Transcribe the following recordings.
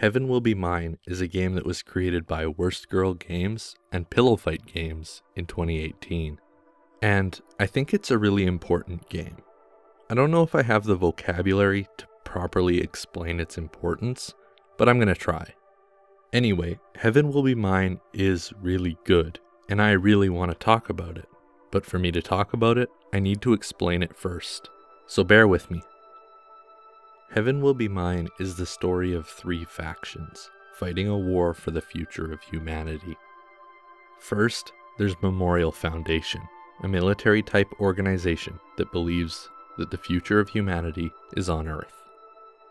Heaven Will Be Mine is a game that was created by Worst Girl Games and Pillow Fight Games in 2018. And I think it's a really important game. I don't know if I have the vocabulary to properly explain its importance, but I'm gonna try. Anyway, Heaven Will Be Mine is really good, and I really want to talk about it. But for me to talk about it, I need to explain it first. So bear with me. Heaven Will Be Mine is the story of three factions, fighting a war for the future of humanity. First, there's Memorial Foundation, a military-type organization that believes that the future of humanity is on Earth.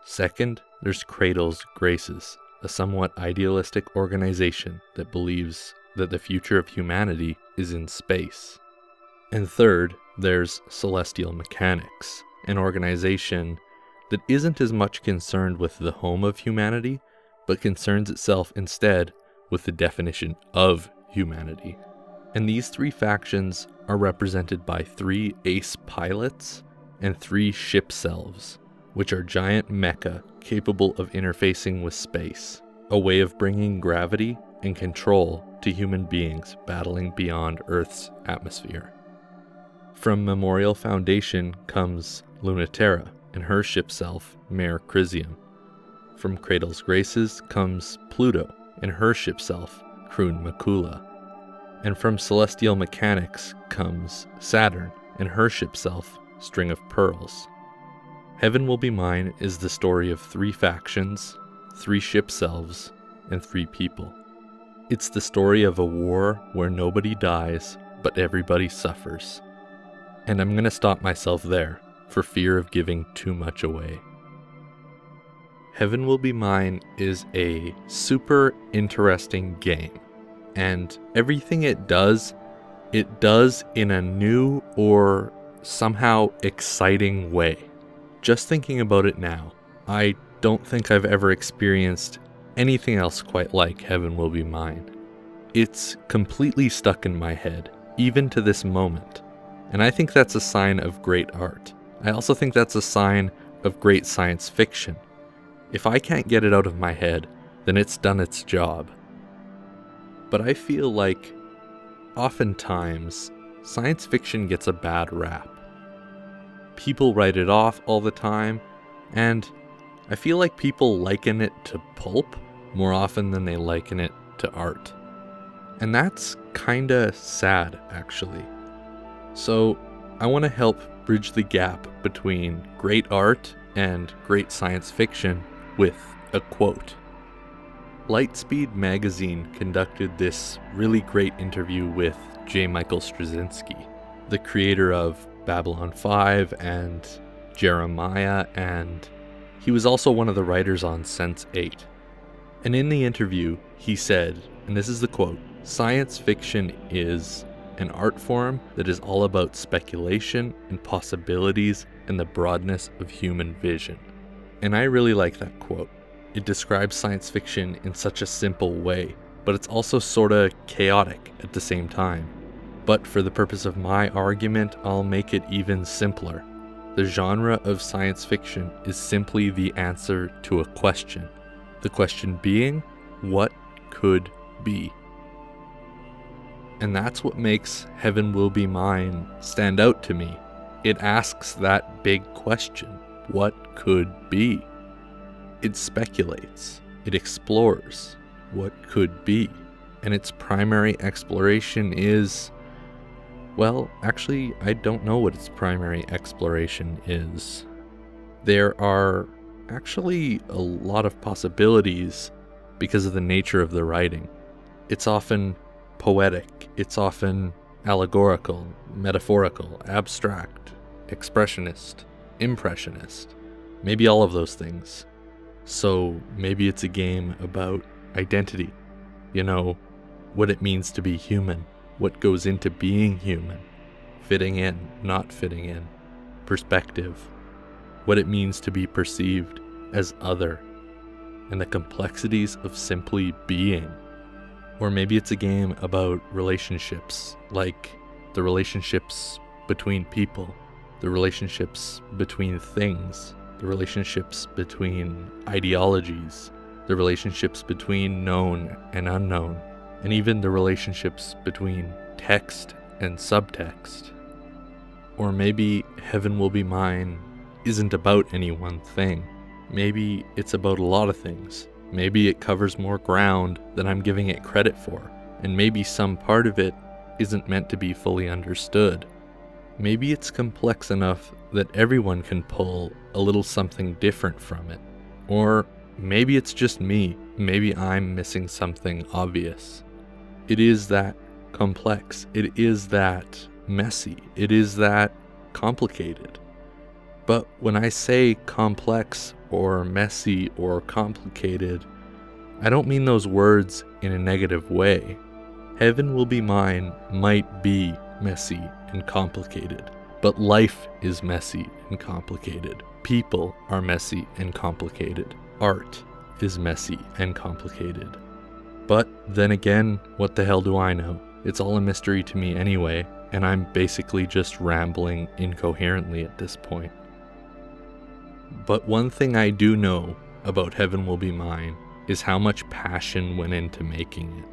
Second, there's Cradle's Graces, a somewhat idealistic organization that believes that the future of humanity is in space. And third, there's Celestial Mechanics, an organization that isn't as much concerned with the home of humanity, but concerns itself instead with the definition of humanity. And these three factions are represented by 3 ace pilots and 3 ship selves, which are giant mecha capable of interfacing with space, a way of bringing gravity and control to human beings battling beyond Earth's atmosphere. From Memorial Foundation comes Lunaterra and her ship self, Mare Crisium. From Cradle's Graces comes Pluto and her ship self, Kroon Makula. And from Celestial Mechanics comes Saturn and her ship self, String of Pearls. Heaven Will Be Mine is the story of 3 factions, 3 ship selves, and 3 people. It's the story of a war where nobody dies, but everybody suffers. And I'm gonna stop myself there, for fear of giving too much away. Heaven Will Be Mine is a super interesting game, and everything it does in a new or somehow exciting way. Just thinking about it now, I don't think I've ever experienced anything else quite like Heaven Will Be Mine. It's completely stuck in my head, even to this moment, and I think that's a sign of great art. I also think that's a sign of great science fiction. If I can't get it out of my head, then it's done its job. But I feel like, oftentimes, science fiction gets a bad rap. People write it off all the time, and I feel like people liken it to pulp more often than they liken it to art. And that's kinda sad, actually. So, I want to help bridge the gap between great art and great science fiction with a quote. Lightspeed magazine conducted this really great interview with J. Michael Straczynski, the creator of Babylon 5 and Jeremiah, and he was also one of the writers on Sense8. And in the interview, he said, and this is the quote, "Science fiction is an art form that is all about speculation and possibilities and the broadness of human vision." And I really like that quote. It describes science fiction in such a simple way, but it's also sorta chaotic at the same time. But for the purpose of my argument, I'll make it even simpler. The genre of science fiction is simply the answer to a question. The question being, what could be? And that's what makes Heaven Will Be Mine stand out to me. It asks that big question, what could be? It speculates, it explores what could be, and its primary exploration is, well, actually, I don't know what its primary exploration is. There are actually a lot of possibilities because of the nature of the writing. It's often poetic, it's often allegorical, metaphorical, abstract, expressionist, impressionist, maybe all of those things. So maybe it's a game about identity, you know, what it means to be human, what goes into being human, fitting in, not fitting in, perspective, what it means to be perceived as other, and the complexities of simply being. Or maybe it's a game about relationships, like the relationships between people, the relationships between things, the relationships between ideologies, the relationships between known and unknown, and even the relationships between text and subtext. Or maybe Heaven Will Be Mine isn't about any one thing. Maybe it's about a lot of things. Maybe it covers more ground than I'm giving it credit for, and maybe some part of it isn't meant to be fully understood. Maybe it's complex enough that everyone can pull a little something different from it. Or maybe it's just me. Maybe I'm missing something obvious. It is that complex. It is that messy. It is that complicated. But when I say complex or messy or complicated, I don't mean those words in a negative way. Heaven Will Be Mine might be messy and complicated, but life is messy and complicated. People are messy and complicated. Art is messy and complicated. But then again, what the hell do I know? It's all a mystery to me anyway, and I'm basically just rambling incoherently at this point. But one thing I do know about Heaven Will Be Mine is how much passion went into making it.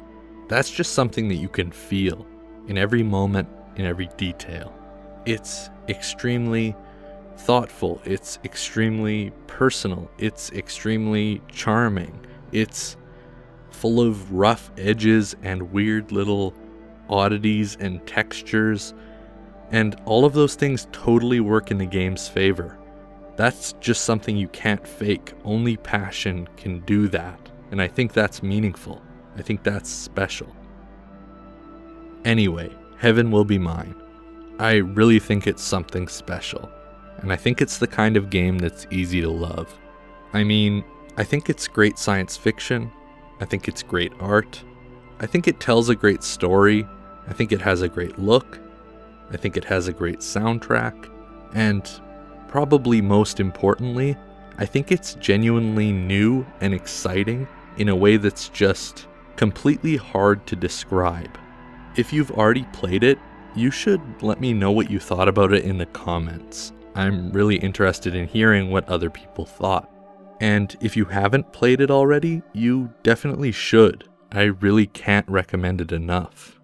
That's just something that you can feel in every moment, in every detail. It's extremely thoughtful, it's extremely personal, it's extremely charming, it's full of rough edges and weird little oddities and textures, and all of those things totally work in the game's favor. That's just something you can't fake. Only passion can do that, and I think that's meaningful. I think that's special. Anyway, Heaven Will Be Mine. I really think it's something special, and I think it's the kind of game that's easy to love. I mean, I think it's great science fiction, I think it's great art, I think it tells a great story, I think it has a great look, I think it has a great soundtrack, and probably most importantly, I think it's genuinely new and exciting in a way that's just completely hard to describe. If you've already played it, you should let me know what you thought about it in the comments. I'm really interested in hearing what other people thought. And if you haven't played it already, you definitely should. I really can't recommend it enough.